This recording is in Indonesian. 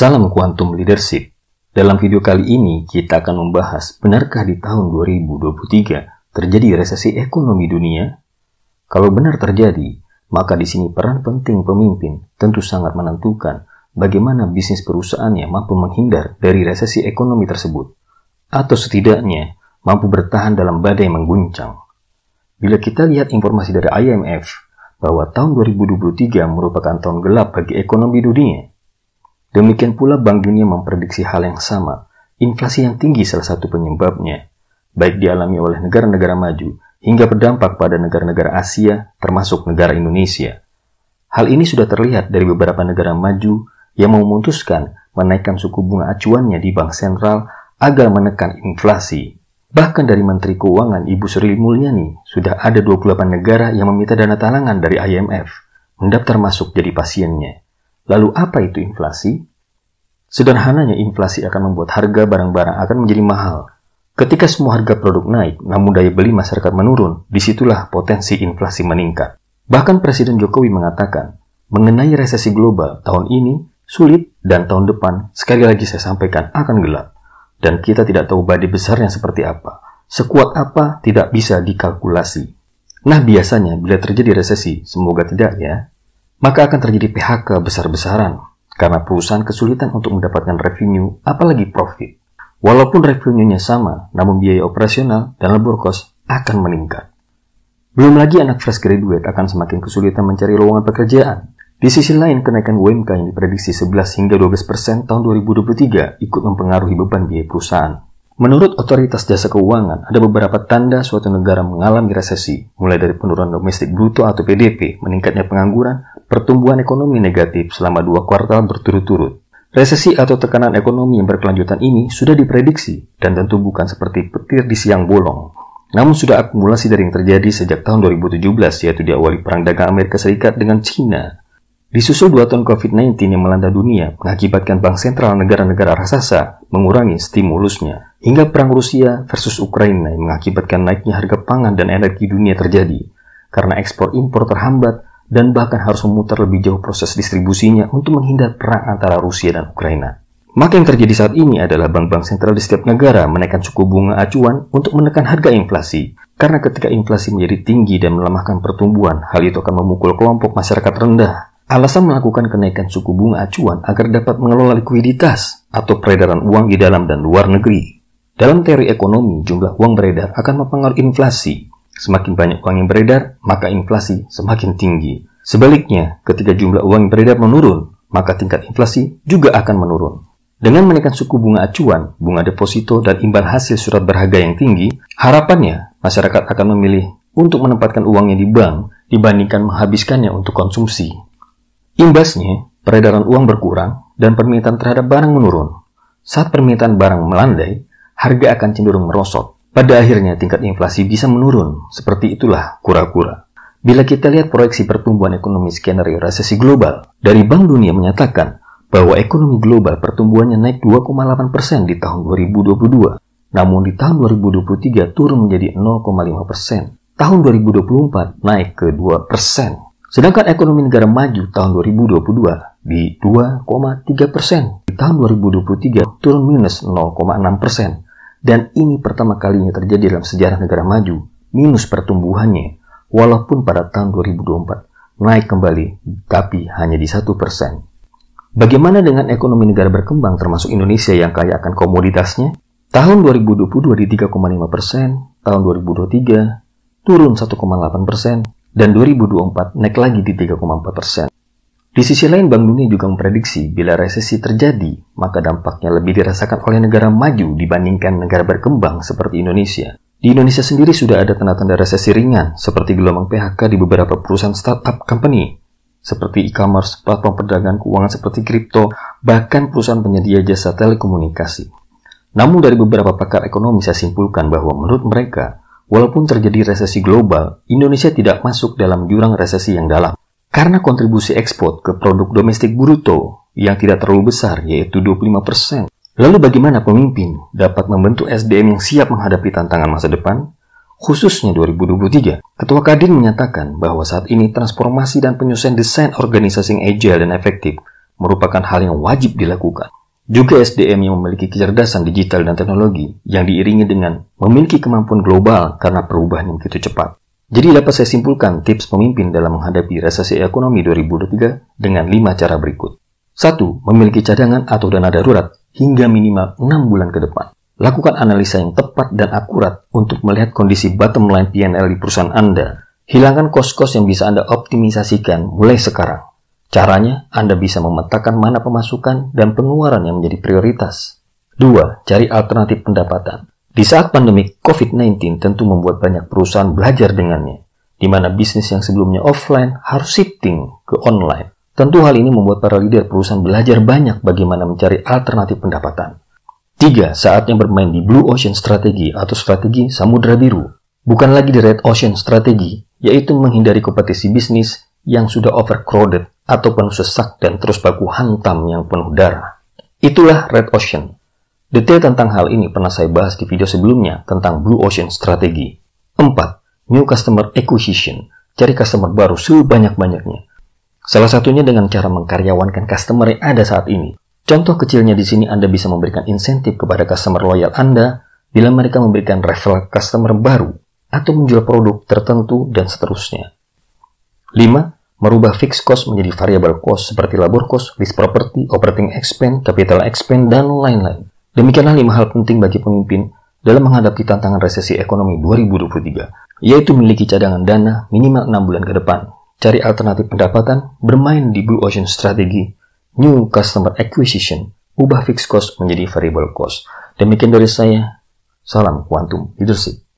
Salam Quantum Leadership. Dalam video kali ini kita akan membahas, benarkah di tahun 2023 terjadi resesi ekonomi dunia? Kalau benar terjadi, maka di sini peran penting pemimpin tentu sangat menentukan bagaimana bisnis perusahaannya mampu menghindar dari resesi ekonomi tersebut, atau setidaknya mampu bertahan dalam badai mengguncang. Bila kita lihat informasi dari IMF bahwa tahun 2023 merupakan tahun gelap bagi ekonomi dunia, demikian pula Bank Dunia memprediksi hal yang sama. Inflasi yang tinggi salah satu penyebabnya, baik dialami oleh negara-negara maju hingga berdampak pada negara-negara Asia, termasuk negara Indonesia. Hal ini sudah terlihat dari beberapa negara maju yang memutuskan menaikkan suku bunga acuannya di Bank Sentral agar menekan inflasi. Bahkan dari Menteri Keuangan Ibu Sri Mulyani, sudah ada 28 negara yang meminta dana talangan dari IMF, mendaftar masuk jadi pasiennya. Lalu apa itu inflasi? Sederhananya, inflasi akan membuat harga barang-barang akan menjadi mahal. Ketika semua harga produk naik, namun daya beli masyarakat menurun, disitulah potensi inflasi meningkat. Bahkan Presiden Jokowi mengatakan, mengenai resesi global tahun ini sulit dan tahun depan, sekali lagi saya sampaikan, akan gelap. Dan kita tidak tahu badai besarnya seperti apa. Sekuat apa tidak bisa dikalkulasi. Nah, biasanya bila terjadi resesi, semoga tidak ya, maka akan terjadi PHK besar-besaran karena perusahaan kesulitan untuk mendapatkan revenue, apalagi profit. Walaupun revenue-nya sama, namun biaya operasional dan labor cost akan meningkat. Belum lagi anak fresh graduate akan semakin kesulitan mencari lowongan pekerjaan. Di sisi lain, kenaikan UMK yang diprediksi 11 hingga 12% tahun 2023 ikut mempengaruhi beban biaya perusahaan. Menurut Otoritas Jasa Keuangan, ada beberapa tanda suatu negara mengalami resesi, mulai dari penurunan domestik bruto atau PDB, meningkatnya pengangguran, pertumbuhan ekonomi negatif selama 2 kuartal berturut-turut. Resesi atau tekanan ekonomi yang berkelanjutan ini sudah diprediksi dan tentu bukan seperti petir di siang bolong. Namun sudah akumulasi dari yang terjadi sejak tahun 2017, yaitu diawali Perang Dagang Amerika Serikat dengan China. Disusul 2 tahun COVID-19 yang melanda dunia, mengakibatkan bank sentral negara-negara raksasa mengurangi stimulusnya, hingga perang Rusia versus Ukraina yang mengakibatkan naiknya harga pangan dan energi dunia terjadi, karena ekspor-impor terhambat dan bahkan harus memutar lebih jauh proses distribusinya untuk menghindar perang antara Rusia dan Ukraina. Maka yang terjadi saat ini adalah bank-bank sentral di setiap negara menaikkan suku bunga acuan untuk menekan harga inflasi, karena ketika inflasi menjadi tinggi dan melemahkan pertumbuhan, hal itu akan memukul kelompok masyarakat rendah. Alasan melakukan kenaikan suku bunga acuan agar dapat mengelola likuiditas atau peredaran uang di dalam dan luar negeri. Dalam teori ekonomi, jumlah uang beredar akan mempengaruhi inflasi. Semakin banyak uang yang beredar, maka inflasi semakin tinggi. Sebaliknya, ketika jumlah uang yang beredar menurun, maka tingkat inflasi juga akan menurun. Dengan menaikkan suku bunga acuan, bunga deposito, dan imbal hasil surat berharga yang tinggi, harapannya masyarakat akan memilih untuk menempatkan uangnya di bank dibandingkan menghabiskannya untuk konsumsi. Imbasnya, peredaran uang berkurang dan permintaan terhadap barang menurun. Saat permintaan barang melandai, harga akan cenderung merosot. Pada akhirnya tingkat inflasi bisa menurun. Seperti itulah kura-kura. Bila kita lihat proyeksi pertumbuhan ekonomi skenario resesi global, dari Bank Dunia menyatakan bahwa ekonomi global pertumbuhannya naik 2,8% di tahun 2022. Namun di tahun 2023 turun menjadi 0,5%. Tahun 2024 naik ke 2%. Sedangkan ekonomi negara maju tahun 2022 di 2,3%. Di tahun 2023 turun minus 0,6%. Dan ini pertama kalinya terjadi dalam sejarah negara maju, minus pertumbuhannya. Walaupun pada tahun 2024 naik kembali, tapi hanya di 1%. Bagaimana dengan ekonomi negara berkembang termasuk Indonesia yang kaya akan komoditasnya? Tahun 2022 di 3,5%, tahun 2023 turun 1,8%, dan 2024 naik lagi di 3,4%. Di sisi lain, Bank Dunia juga memprediksi bila resesi terjadi, maka dampaknya lebih dirasakan oleh negara maju dibandingkan negara berkembang seperti Indonesia. Di Indonesia sendiri sudah ada tanda-tanda resesi ringan, seperti gelombang PHK di beberapa perusahaan startup company, seperti e-commerce, platform perdagangan keuangan seperti kripto, bahkan perusahaan penyedia jasa telekomunikasi. Namun dari beberapa pakar ekonomi saya simpulkan bahwa menurut mereka, walaupun terjadi resesi global, Indonesia tidak masuk dalam jurang resesi yang dalam. Karena kontribusi ekspor ke produk domestik bruto yang tidak terlalu besar, yaitu 25%. Lalu bagaimana pemimpin dapat membentuk SDM yang siap menghadapi tantangan masa depan? Khususnya 2023, Ketua Kadin menyatakan bahwa saat ini transformasi dan penyusunan desain organisasi yang agile dan efektif merupakan hal yang wajib dilakukan. Juga SDM yang memiliki kecerdasan digital dan teknologi yang diiringi dengan memiliki kemampuan global karena perubahan yang begitu cepat. Jadi dapat saya simpulkan tips pemimpin dalam menghadapi resesi ekonomi 2023 dengan 5 cara berikut. 1. Memiliki cadangan atau dana darurat hingga minimal 6 bulan ke depan. Lakukan analisa yang tepat dan akurat untuk melihat kondisi bottom line P&L di perusahaan Anda. Hilangkan kos-kos yang bisa Anda optimisasikan mulai sekarang. Caranya, Anda bisa memetakan mana pemasukan dan pengeluaran yang menjadi prioritas. 2. Cari alternatif pendapatan. Di saat pandemi COVID-19 tentu membuat banyak perusahaan belajar dengannya, di mana bisnis yang sebelumnya offline harus shifting ke online. Tentu hal ini membuat para leader perusahaan belajar banyak bagaimana mencari alternatif pendapatan. 3. Saatnya bermain di Blue Ocean Strategy atau strategi Samudra Biru. Bukan lagi di Red Ocean Strategy, yaitu menghindari kompetisi bisnis yang sudah overcrowded atau penuh sesak dan terus baku hantam yang penuh darah. Itulah Red Ocean. Detail tentang hal ini pernah saya bahas di video sebelumnya tentang Blue Ocean Strategy. 4. New Customer Acquisition. Cari customer baru sebanyak-banyaknya. Salah satunya dengan cara mengkaryawankan customer yang ada saat ini. Contoh kecilnya di sini Anda bisa memberikan insentif kepada customer loyal Anda bila mereka memberikan referral customer baru atau menjual produk tertentu dan seterusnya. 5. Merubah fixed cost menjadi variable cost seperti labor cost, lease property, operating expense, capital expense, dan lain-lain. Demikianlah 5 hal penting bagi pemimpin dalam menghadapi tantangan resesi ekonomi 2023, yaitu memiliki cadangan dana minimal 6 bulan ke depan, cari alternatif pendapatan, bermain di Blue Ocean Strategy, New Customer Acquisition, ubah fixed cost menjadi variable cost. Demikian dari saya, salam Quantum Leadership.